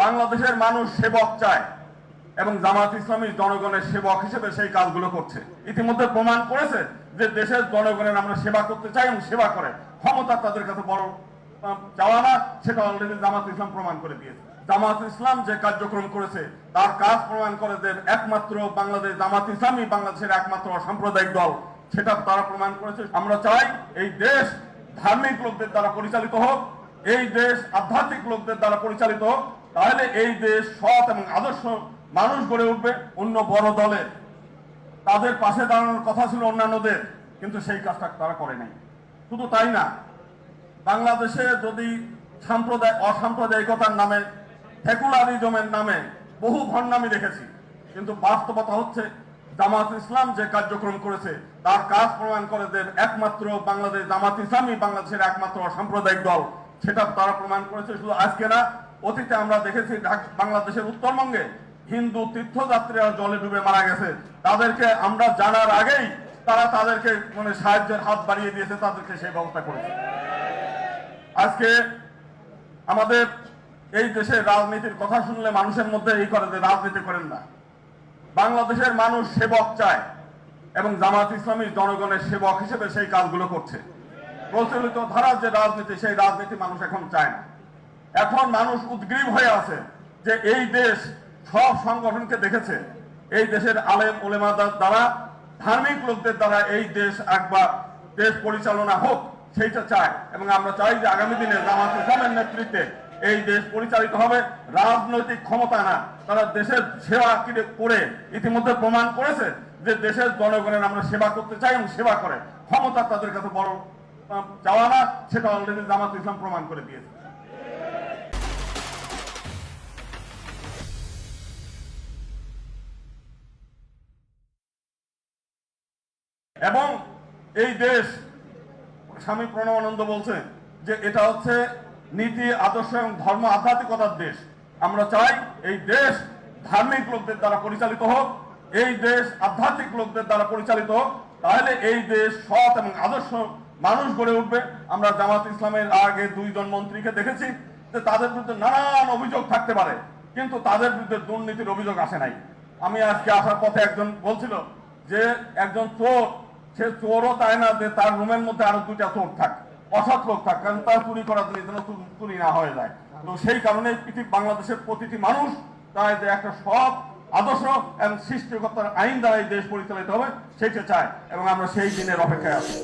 বাংলাদেশের মানুষ সেবক চায় এবং জামাত ইসলামী জনগণের সেবক হিসেবে সেই কাজগুলো করছে। ইতিমধ্যে প্রমাণ করেছে যে দেশের জনগণের আমরা সেবা করতে চাই এবং সেবা করে ক্ষমতা তাদের কাছে বড় চাওয়া না, সেটা অলরেডি জামাত ইসলাম প্রমাণ করে দিয়েছে। জামাত ইসলাম যে কার্যক্রম করেছে তার কাজ প্রমাণ করে যে একমাত্র বাংলাদেশ জামাত ইসলামই বাংলাদেশের একমাত্র সাম্প্রদায়িক দল, সেটা তারা প্রমাণ করেছে। আমরা চাই এই দেশ ধার্মিক লোকদের দ্বারা পরিচালিত হোক, এই দেশ আধ্যাত্মিক লোকদের দ্বারা পরিচালিত হোক, তাহলে এই দেশ সৎ এবং আদর্শ মানুষ গড়ে উঠবে। অন্য বড় দলে তাদের পাশে দাঁড়ানোর কথা ছিল অন্যান্যদের, কিন্তু সেই কাজটা তারা করে নাই। শুধু তাই না, বাংলাদেশে যদি অসাম্প্রদায়িকতার নামে, সেকুলারিজমের নামে বহু ভণ্ডামি দেখেছি, কিন্তু বাস্তবতা হচ্ছে জামাত ইসলাম যে কার্যক্রম করেছে তার কাজ প্রমাণ করে যে একমাত্র বাংলাদেশ জামাত ইসলামই বাংলাদেশের একমাত্র সাম্প্রদায়িক দল, সেটা তারা প্রমাণ করেছে। শুধু আজকে না, অতীতে আমরা দেখেছি বাংলাদেশের উত্তরবঙ্গে হিন্দু তীর্থযাত্রীরা জলে ডুবে মারা গেছে, তাদেরকে আমরা জানার আগেই তারা তাদেরকে সাহায্যের হাত বাড়িয়ে দিয়েছে, তাদেরকে সেই ব্যবস্থা করেছে। আজকে আমাদের এই দেশের রাজনীতির কথা শুনলে মানুষের মধ্যে এই করে যে রাজনীতি করেন না। বাংলাদেশের মানুষ সেবক চায় এবং জামাত ইসলামী জনগণের সেবক হিসেবে সেই কাজগুলো করছে। প্রচলিত ধারার যে রাজনীতি, সেই রাজনীতি মানুষ এখন চায় না। এখন মানুষ উদ্গ্রীব হয়ে আছে যে এই দেশ সব সংগঠনকে দেখেছে, এই দেশের আলেম ওলেমাদের দ্বারা, ধার্মিক লোকদের দ্বারা এই দেশ একবার দেশ পরিচালনা হোক, সেইটা চায়। এবং আমরা চাই যে আগামী দিনে জামাত ইসলামের নেতৃত্বে এই দেশ পরিচালিত হবে। রাজনৈতিক ক্ষমতা না, তারা দেশের সেবা করে ইতিমধ্যে প্রমাণ করেছে যে দেশের জনগণের আমরা সেবা করতে চাই এবং সেবা করে ক্ষমতা তাদের কাছে বড় চাওয়া না, সেটা অলরেডি জামাত ইসলাম প্রমাণ করে দিয়েছে। এবং এই দেশ, স্বামী প্রণবানন্দ বলছেন যে এটা হচ্ছে নীতি, আদর্শ এবং ধর্ম আধ্যাত্মিকতার দেশ। আমরা চাই এই দেশ ধার্মিক লোকদের দ্বারা পরিচালিত হোক, এই দেশ আধ্যাত্মিক লোকদের দ্বারা পরিচালিত হোক, তাহলে এই দেশ সৎ এবং আদর্শ মানুষ গড়ে উঠবে। আমরা জামাত ইসলামের আগে 2 জন মন্ত্রীকে দেখেছি যে তাদের বিরুদ্ধে নানান অভিযোগ থাকতে পারে, কিন্তু তাদের বিরুদ্ধে দুর্নীতির অভিযোগ আসে নাই। আমি আজকে আসার পথে একজন বলছিল যে একজন চোর, সে চোরও চায় না যে তার রুমের মধ্যে আরো 2টা চোর থাক, অসৎ লোক থাক, কারণ তার চুরি করার জন্য চুরি না হয়ে যায়। তো সেই কারণে বাংলাদেশের প্রতিটি মানুষ চায় যে একটা সৎ আদর্শ এবং সৃষ্টিকর্তার আইন দ্বারা এই দেশ পরিচালিত হবে, সেইটা চায় এবং আমরা সেই দিনের অপেক্ষায় আছি।